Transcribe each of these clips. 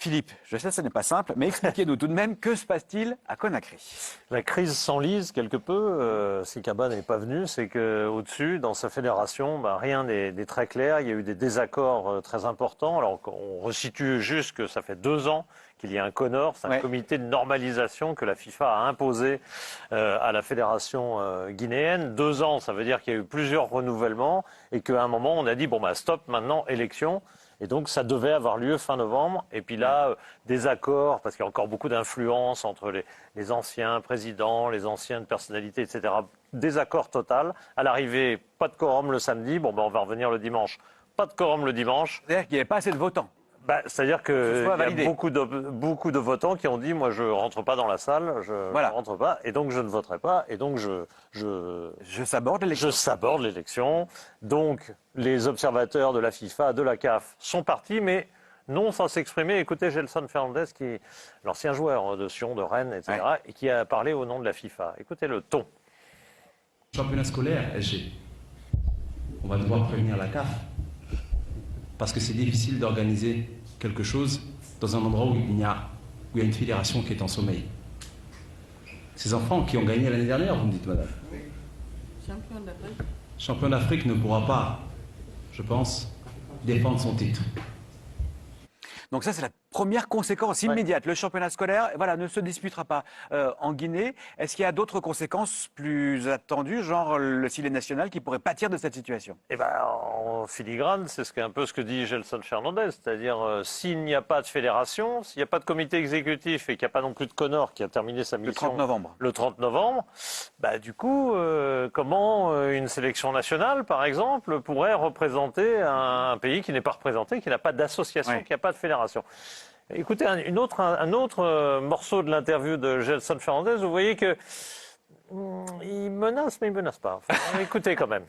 Philippe, je sais, ce n'est pas simple, mais expliquez-nous tout de même, que se passe-t-il à Conakry? La crise s'enlise quelque peu. Si Kaba n'est pas venu, c'est qu'au-dessus, dans sa fédération, rien n'est très clair. Il y a eu des désaccords très importants. Alors, on resitue juste que ça fait 2 ans qu'il y a un CONOR, c'est un comité de normalisation que la FIFA a imposé à la fédération guinéenne. 2 ans, ça veut dire qu'il y a eu plusieurs renouvellements et qu'à un moment, on a dit, stop, maintenant, élection. Et donc, ça devait avoir lieu fin novembre. Et puis là, des accords, parce qu'il y a encore beaucoup d'influence entre les anciens présidents, les anciennes personnalités, etc. Désaccord total. À l'arrivée, pas de quorum le samedi. On va revenir le dimanche. Pas de quorum le dimanche. C'est-à-dire qu'il n'y avait pas assez de votants. C'est-à-dire qu'il y a beaucoup de votants qui ont dit « moi je ne rentre pas dans la salle, je ne rentre pas, et donc je ne voterai pas, et donc je saborde l'élection. Je saborde l'élection ». Donc les observateurs de la FIFA, de la CAF sont partis, mais non sans s'exprimer. Écoutez Gelson Fernandez, qui est l'ancien joueur de Sion, de Rennes, etc., et qui a parlé au nom de la FIFA. Écoutez le ton. Championnat scolaire, SG, on va devoir prévenir la CAF. Parce que c'est difficile d'organiser quelque chose dans un endroit où il y a une fédération qui est en sommeil. Ces enfants qui ont gagné l'année dernière, vous me dites, madame. Oui. Champion d'Afrique. Champion d'Afrique ne pourra pas, je pense, défendre son titre. Donc ça, c'est la première conséquence immédiate. Le championnat scolaire, ne se disputera pas en Guinée. Est-ce qu'il y a d'autres conséquences plus attendues, genre le Silé national, qui pourrait pâtir de cette situation? En filigrane, c'est un peu ce que dit Gelson Fernandez, c'est-à-dire s'il n'y a pas de fédération, s'il n'y a pas de comité exécutif et qu'il n'y a pas non plus de CONOR qui a terminé sa mission le 30 novembre, du coup, comment une sélection nationale, par exemple, pourrait représenter un pays qui n'est pas représenté, qui n'a pas d'association, qui n'a pas de fédération? Écoutez, un autre morceau de l'interview de Gelson Fernandez, vous voyez que il menace, mais il ne menace pas. Écoutez quand même.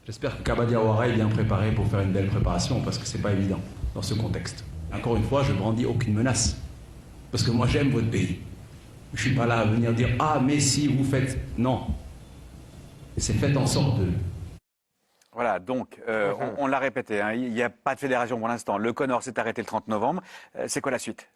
J'espère que Kaba Diawara est bien préparé pour faire une belle préparation, parce que ce n'est pas évident dans ce contexte. Encore une fois, je ne brandis aucune menace, parce que moi j'aime votre pays. Je ne suis pas là à venir dire « Ah, mais si, vous faites… » Non. C'est fait en sorte de… Voilà, donc, on l'a répété, il n'y a pas de fédération pour l'instant. Le CONOR s'est arrêté le 30 novembre. C'est quoi la suite?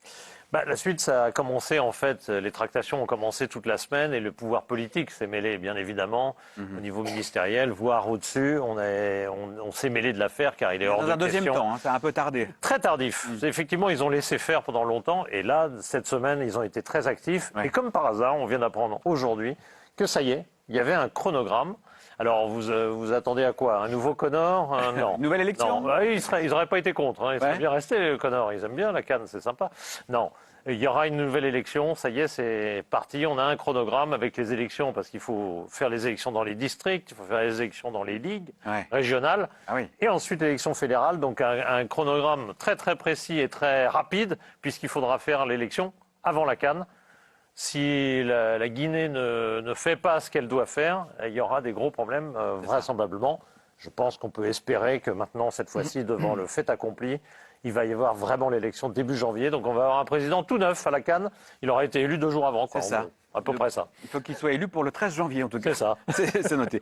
La suite, ça a commencé, en fait, les tractations ont commencé toute la semaine et le pouvoir politique s'est mêlé, bien évidemment, au niveau ministériel, voire au-dessus. On s'est mêlé de l'affaire car il est hors de question. Dans un deuxième temps, ça a un peu tardé. Très tardif. Effectivement, ils ont laissé faire pendant longtemps et là, cette semaine, ils ont été très actifs. Et comme par hasard, on vient d'apprendre aujourd'hui que ça y est, il y avait un chronogramme. Alors, vous attendez à quoi? Un nouveau CONOR? Non. Nouvelle élection? Non, ils n'auraient pas été contre. Ils seraient bien restés, le CONOR. Ils aiment bien la CAN, c'est sympa. Non. Il y aura une nouvelle élection, ça y est, c'est parti. On a un chronogramme avec les élections, parce qu'il faut faire les élections dans les districts, il faut faire les élections dans les ligues régionales, et ensuite l'élection fédérale. Donc un chronogramme très très précis et très rapide, puisqu'il faudra faire l'élection avant la CAN. Si la Guinée ne fait pas ce qu'elle doit faire, il y aura des gros problèmes, vraisemblablement. Je pense qu'on peut espérer que maintenant, cette fois-ci, devant le fait accompli, il va y avoir vraiment l'élection début janvier. Donc on va avoir un président tout neuf à la CAN. Il aura été élu 2 jours avant. C'est ça. À peu près ça. Il faut qu'il soit élu pour le 13 janvier, en tout cas. C'est ça. C'est noté.